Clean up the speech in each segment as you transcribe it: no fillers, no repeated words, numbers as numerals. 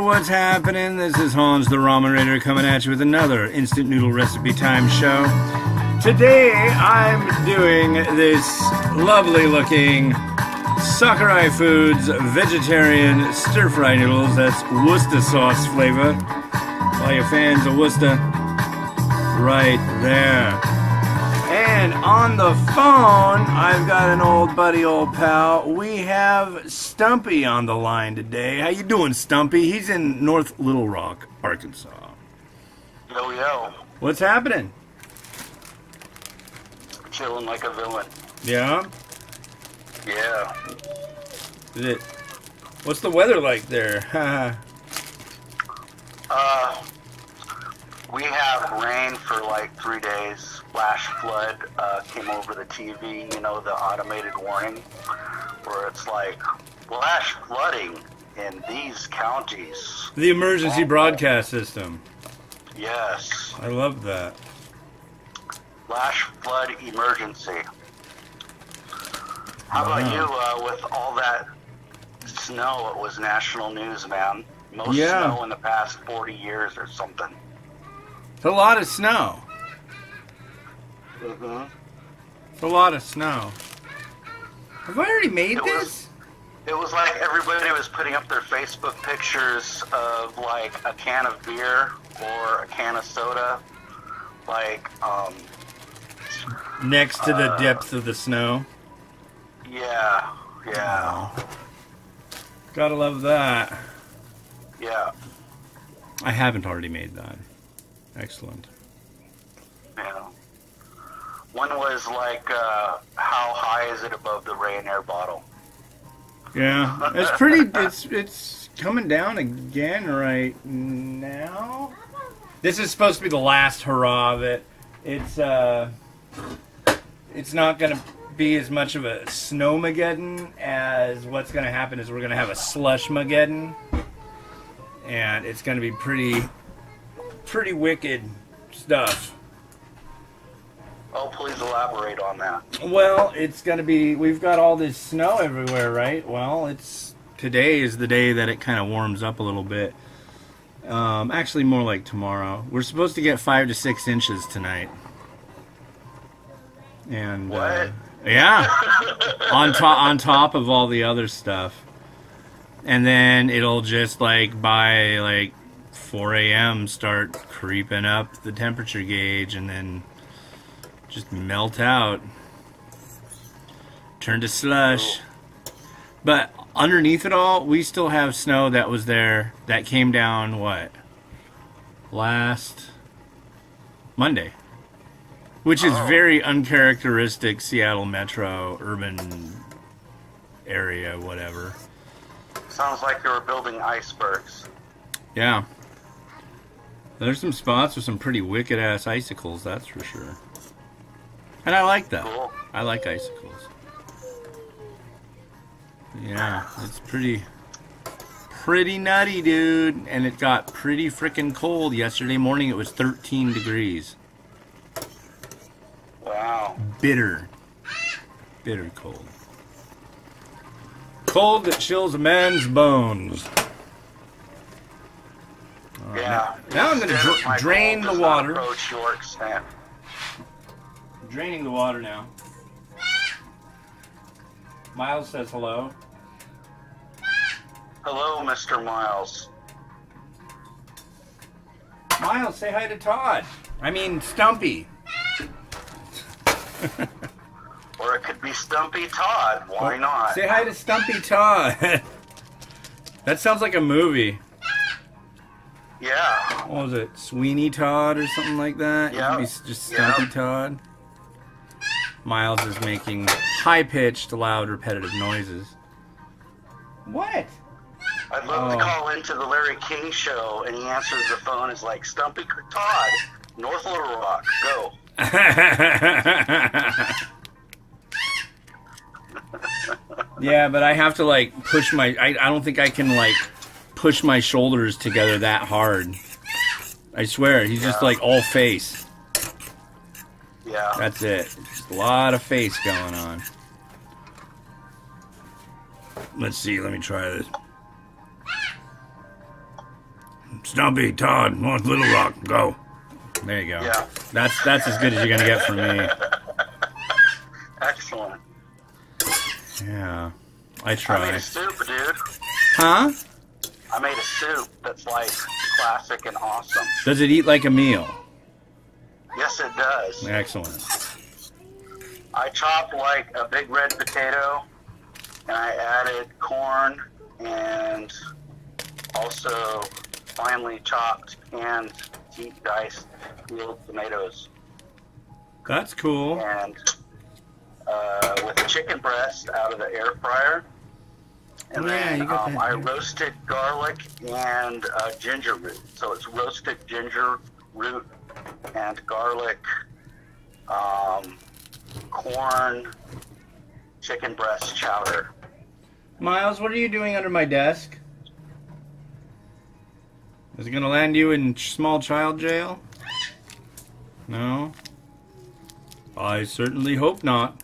what's happening? This is Hans the Ramen Raider coming at you with another instant noodle recipe time show. Today I'm doing this lovely looking Sakurai Foods vegetarian stir-fry noodles. That's Worcester sauce flavor. All you fans of Worcester, right there. And on the phone, I've got an old buddy, old pal. We have Stumpy on the line today. How you doing, Stumpy? He's in North Little Rock, Arkansas. Yo, yo. What's happening? Chilling like a villain. Yeah? Yeah. What's the weather like there? We have rain for like 3 days. Flash flood came over the TV, you know, the automated warning, where it's like, flash flooding in these counties. The emergency broadcast system. Yes. I love that. Flash flood emergency. How about you with all that snow? It was national news, man. Most snow in the past 40 years or something. It's a lot of snow. Mm-hmm. It's a lot of snow. Have I already made this? It was like everybody was putting up their Facebook pictures of like a can of beer or a can of soda, like next to the depth of the snow. Yeah. Wow. Gotta love that. Yeah. I haven't already made that. Excellent. Yeah. One was like, how high is it above the Rainier bottle? Yeah, it's pretty. It's coming down again right now. This is supposed to be the last hurrah of it. It's not gonna be as much of a snowmageddon as what's gonna happen is we're gonna have a slushmageddon, and it's gonna be pretty wicked stuff. Oh, please elaborate on that. Well, it's going to be, we've got all this snow everywhere, right? Well, today is the day that it kind of warms up a little bit. Actually, more like tomorrow. We're supposed to get 5 to 6 inches tonight. And, what? Yeah. on top of all the other stuff. And then it'll just, like, by, like, 4 a.m. start creeping up the temperature gauge, and then just melt out, turn to slush. But underneath it all, we still have snow that was there, that came down, what, last Monday, which is very uncharacteristic Seattle metro urban area, whatever. Sounds like they were building icebergs. Yeah, there's some spots with some pretty wicked ass icicles, that's for sure. And I like that. Cool. I like icicles. Yeah, it's pretty nutty, dude. And it got pretty freaking cold. Yesterday morning it was 13 degrees. Wow. Bitter cold. Cold that chills a man's bones. Yeah. Now I'm going to drain the water. Approach your extent. Draining the water now. Miles says hello. Hello, Mr. Miles. Miles, say hi to Todd. I mean, Stumpy. Or it could be Stumpy Todd. Why not? Say hi to Stumpy Todd. That sounds like a movie. Yeah. What was it? Sweeney Todd or something like that? Yeah. It could be just Stumpy Todd. Miles is making high-pitched, loud, repetitive noises. What? I'd love to call into the Larry King show, and he answers the phone. It's like, Stumpy Todd, North Little Rock, go. Yeah, but I have to, like, push my... I don't think I can, like, push my shoulders together that hard. I swear, he's just, like, all face. Yeah. That's it. Just a lot of face going on. Let's see, let me try this. Stumpy, Todd, North Little Rock, go. There you go. Yeah. That's as good as you're gonna get from me. Excellent. Yeah. I I try. made a soup, dude. Huh? I made a soup that's like classic and awesome. Does it eat like a meal? Yes, it does. Excellent. I chopped like a big red potato, and I added corn and also finely chopped and deep diced peeled tomatoes. That's cool. And with chicken breast out of the air fryer. And then I roasted garlic and ginger root. So it's roasted ginger root and garlic, corn, chicken breast chowder. Miles, what are you doing under my desk? Is it going to land you in small child jail? No? I certainly hope not.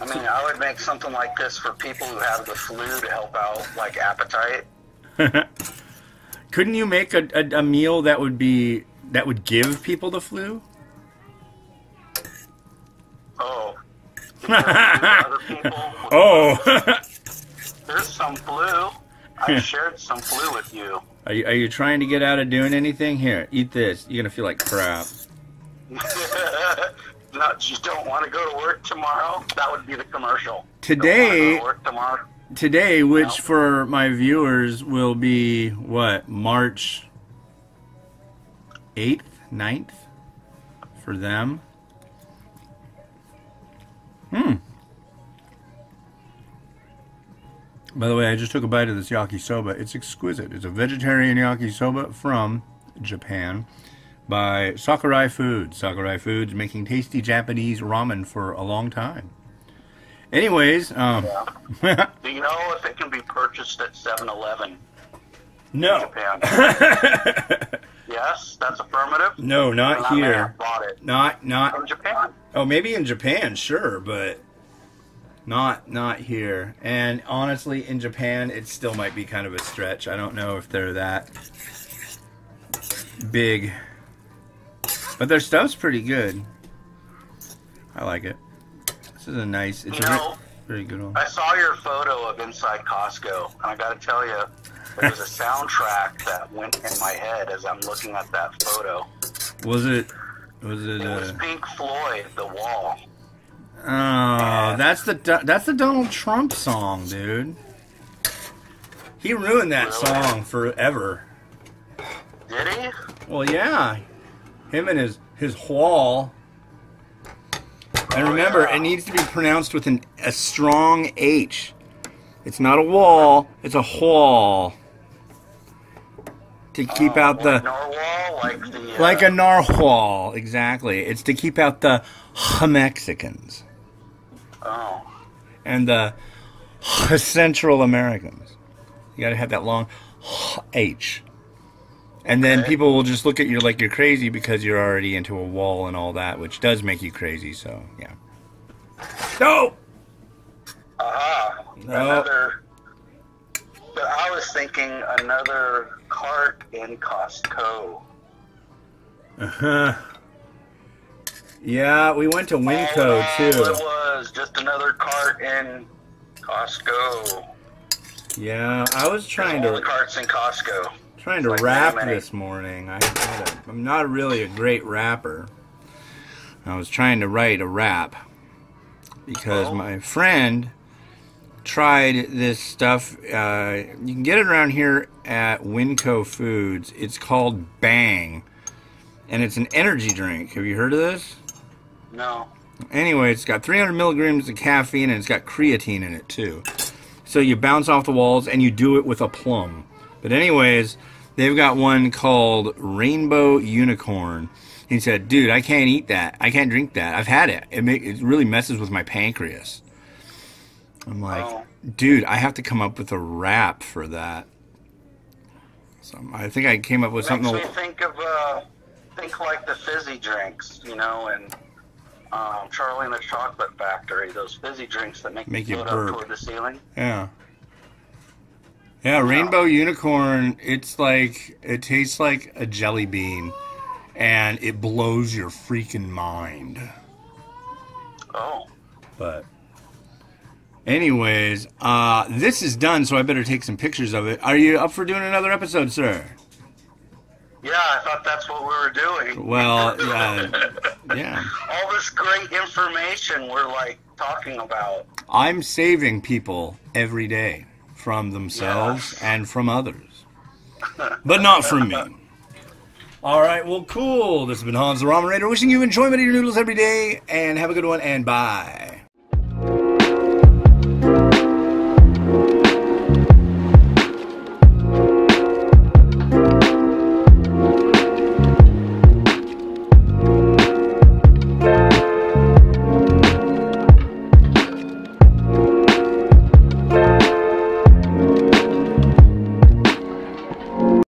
I mean, I would make something like this for people who have the flu to help out, like, appetite. Couldn't you make a meal that would give people the flu? Oh. Other people Oh. There's some flu. I shared some flu with you. Are you trying to get out of doing anything? Here, eat this. You're going to feel like crap. No, you don't want to go to work tomorrow? That would be the commercial. Today, go to work tomorrow? Today, which for my viewers will be, what, March 8th, 9th? For them. By the way, I just took a bite of this yakisoba. It's exquisite. It's a vegetarian yakisoba from Japan by Sakurai Foods. Sakurai Foods making tasty Japanese ramen for a long time. Anyways, Do you know if it can be purchased at 7-Eleven? No. In Japan? Yes, that's affirmative. No, not here. Bought it. Not From Japan. Oh, maybe in Japan, sure, but not here. And honestly, in Japan, it still might be kind of a stretch. I don't know if they're that big. But their stuff's pretty good. I like it. This is a nice, it's a very good one. I saw your photo of inside Costco, and I gotta tell you, there was a soundtrack that went in my head as I'm looking at that photo. Was it It was Pink Floyd, The Wall. Oh, that's the Donald Trump song, dude. He ruined that song forever. Did he? Well, yeah. Him and his wall. And remember, it needs to be pronounced with a strong H. It's not a wall, it's a wall. To keep out the... Narwhal, like a narwhal, exactly. It's to keep out the Mexicans. Oh. And the Central Americans. You gotta have that long H. And then people will just look at you like you're crazy because you're already into a wall and all that, which does make you crazy, so, yeah. No! Another... But I was thinking another cart in Costco. Yeah, we went to Winco, too. It was just another cart in Costco. Yeah, I was trying all the carts in Costco. Trying to rap this morning. I'm not really a great rapper. I was trying to write a rap because my friend tried this stuff. You can get it around here at Winco Foods. It's called Bang, and it's an energy drink. Have you heard of this? No. Anyway, it's got 300 milligrams of caffeine, and it's got creatine in it too. So you bounce off the walls, and you do it with a plum. But anyways, they've got one called Rainbow Unicorn. He said, dude, I can't eat that. I can't drink that. I've had it. It really messes with my pancreas. I'm like, dude, I have to come up with a rap for that. So I think I came up with something. Makes me think like the fizzy drinks, and Charlie and the Chocolate Factory, those fizzy drinks that make you float up toward the ceiling. Yeah. Yeah, rainbow unicorn, it's like, it tastes like a jelly bean, and it blows your freaking mind. Oh. But, anyways, this is done, so I better take some pictures of it. Are you up for doing another episode, sir? Yeah, I thought that's what we were doing. Well, yeah. All this great information we're, like, talking about. I'm saving people every day from themselves and from others. But not from me. All right, well, cool. This has been Hans the Ramen Raider, wishing you enjoyment of your noodles every day, and have a good one, and bye.